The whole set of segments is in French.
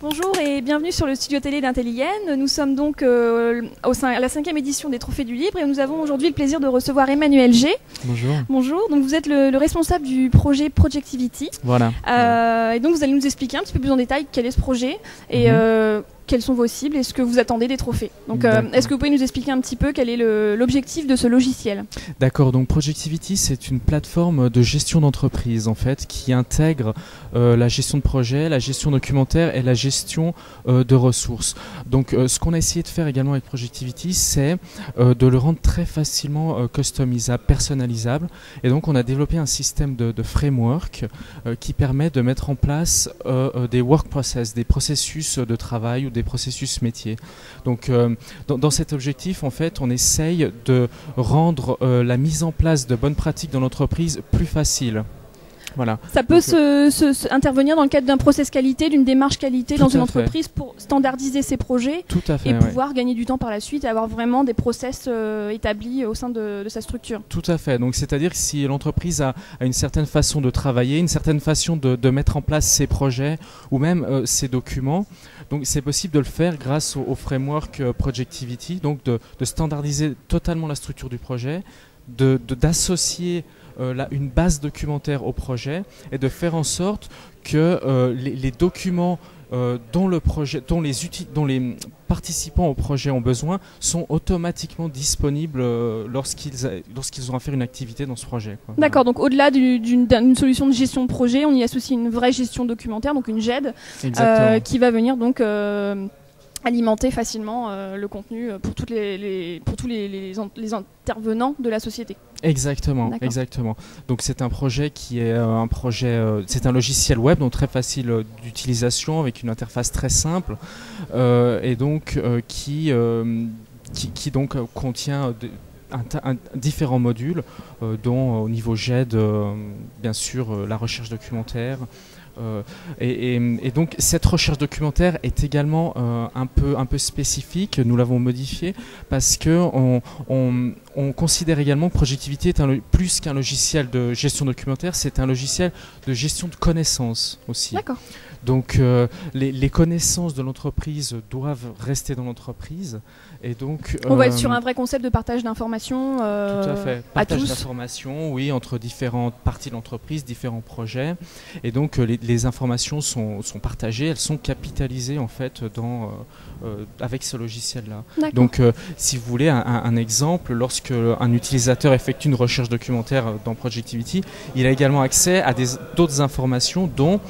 Bonjour et bienvenue sur le studio télé d'Intelligen. Nous sommes donc à la 5e édition des Trophées du Libre et nous avons aujourd'hui le plaisir de recevoir Emmanuel G. Bonjour. Bonjour, donc vous êtes le responsable du projet Projectivity. Voilà. Et donc vous allez nous expliquer un petit peu plus en détail quel est ce projet et quelles sont vos cibles et ce que vous attendez des trophées. Donc est-ce que vous pouvez nous expliquer un petit peu quel est l'objectif de ce logiciel? D'accord, donc Projectivity c'est une plateforme de gestion d'entreprise en fait qui intègre la gestion de projet, la gestion documentaire et la gestion de ressources. Donc ce qu'on a essayé de faire également avec Projectivity, c'est de le rendre très facilement customisable, personnalisable, et donc on a développé un système de framework qui permet de mettre en place des work process, des processus de travail ou des processus métiers. Donc dans cet objectif, en fait, on essaye de rendre la mise en place de bonnes pratiques dans l'entreprise plus facile. Voilà. Ça peut intervenir dans le cadre d'un process qualité, d'une démarche qualité dans une entreprise pour standardiser ses projets et pouvoir gagner du temps par la suite et avoir vraiment des process établis au sein de sa structure. Tout à fait. Donc c'est-à-dire que si l'entreprise a une certaine façon de travailler, une certaine façon de mettre en place ses projets ou même ses documents, donc c'est possible de le faire grâce au framework Projectivity, donc de standardiser totalement la structure du projet, d'associer une base documentaire au projet et de faire en sorte que les documents dont les participants au projet ont besoin sont automatiquement disponibles lorsqu'ils ont à faire une activité dans ce projet. D'accord, donc au-delà d'une solution de gestion de projet, on y associe une vraie gestion documentaire, donc une GED, qui va venir donc alimenter facilement le contenu pour tous les intervenants de la société. Exactement, exactement. Donc c'est un projet qui est c'est un logiciel web, donc très facile d'utilisation avec une interface très simple et donc qui donc contient différents modules dont au niveau GED, bien sûr la recherche documentaire. Et donc cette recherche documentaire est également un peu spécifique. Nous l'avons modifiée parce que on considère également que Projectivity est plus qu'un logiciel de gestion documentaire, c'est un logiciel de gestion de connaissances aussi. D'accord. Donc les connaissances de l'entreprise doivent rester dans l'entreprise et donc on va être sur un vrai concept de partage d'informations. Tout à fait. Partage à tous. d'informations, oui, entre différentes parties de l'entreprise, différents projets, et donc les informations sont partagées, elles sont capitalisées en fait avec ce logiciel-là. Donc si vous voulez un exemple, lorsque un utilisateur effectue une recherche documentaire dans Projectivity, il a également accès à d'autres informations dont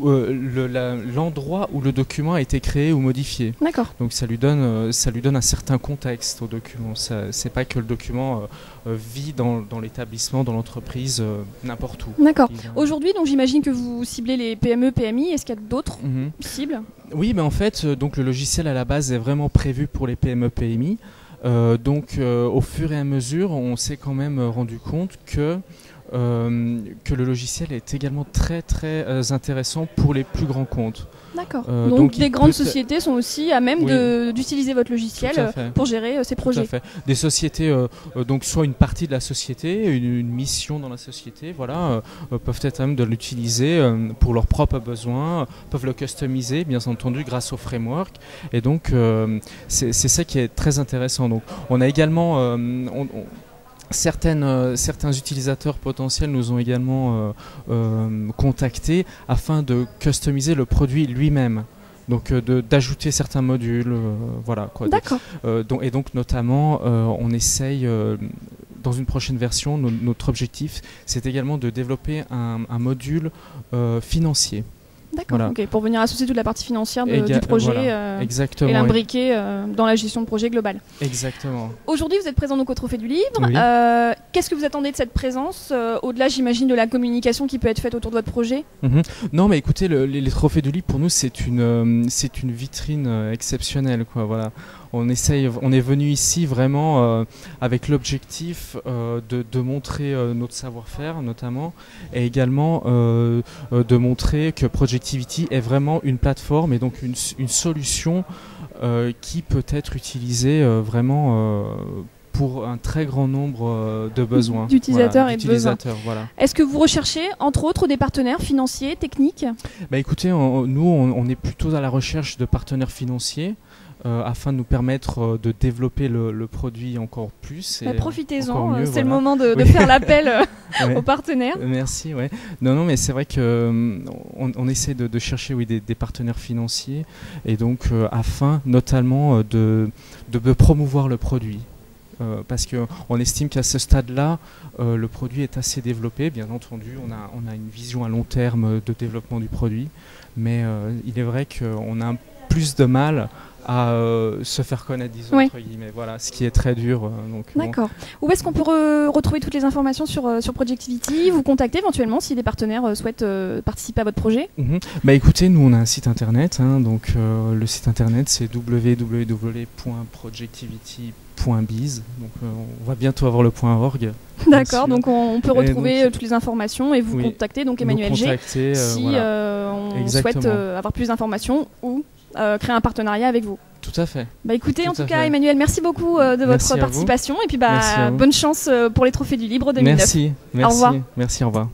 l'endroit où le document a été créé ou modifié. D'accord. Donc ça lui donne un certain contexte au document. C'est pas que le document vit dans l'établissement, dans l'entreprise, n'importe où. D'accord. Aujourd'hui, donc j'imagine que vous ciblez les PME, PMI. Est-ce qu'il y a d'autres cibles? Oui, mais en fait, donc le logiciel à la base est vraiment prévu pour les PME, PMI. Donc au fur et à mesure, on s'est quand même rendu compte que le logiciel est également très très intéressant pour les plus grands comptes. D'accord. Donc des grandes sociétés sont aussi à même d'utiliser votre logiciel pour gérer ces projets. Tout à fait. Des sociétés, donc soit une partie de la société, une mission dans la société, voilà, peuvent être à même de l'utiliser pour leurs propres besoins, peuvent le customiser bien entendu grâce au framework. Et donc c'est ça qui est très intéressant. Donc on a également certains utilisateurs potentiels nous ont également contactés afin de customiser le produit lui-même. Donc d'ajouter certains modules, voilà quoi. D'accord. Et donc notamment on essaye dans une prochaine version, notre objectif c'est également de développer un module financier. D'accord, voilà. Pour venir associer toute la partie financière du projet et l'imbriquer dans la gestion de projet globale. Exactement. Aujourd'hui, vous êtes présent donc au Trophée du Libre. Oui. Qu'est-ce que vous attendez de cette présence au-delà, j'imagine, de la communication qui peut être faite autour de votre projet? Non, mais écoutez, les Trophées du Libre, pour nous, c'est une vitrine exceptionnelle, quoi, voilà. On est venu ici vraiment avec l'objectif de montrer notre savoir-faire notamment et également de montrer que Projectivity est vraiment une plateforme et donc une solution qui peut être utilisée vraiment pour un très grand nombre de besoins. D'utilisateurs et de besoins. Voilà. Est-ce que vous recherchez, entre autres, des partenaires financiers, techniques ? Écoutez, on est plutôt à la recherche de partenaires financiers afin de nous permettre de développer le produit encore plus. Profitez-en, c'est le moment de faire l'appel aux partenaires. Merci, ouais. Non, mais c'est vrai qu'on on essaie de chercher des partenaires financiers et donc afin notamment de promouvoir le produit. Parce qu'on estime qu'à ce stade-là, le produit est assez développé. Bien entendu, on a une vision à long terme de développement du produit, mais il est vrai qu'on a plus de mal à se faire connaître, disons, entre guillemets. Voilà, ce qui est très dur. D'accord. Où est-ce qu'on peut retrouver toutes les informations sur Projectivity, vous contacter éventuellement si des partenaires souhaitent participer à votre projet? Écoutez, nous on a un site internet, donc le site internet c'est www.projectivity.biz, donc on va bientôt avoir le .org. D'accord, donc on peut retrouver toutes les informations et vous contacter, donc Emmanuel G, si on souhaite avoir plus d'informations ou créer un partenariat avec vous. Tout à fait. Écoutez, en tout cas, Emmanuel, merci beaucoup de votre participation et puis bonne chance pour les Trophées du Libre 2009. Merci. Au revoir. Merci, au revoir.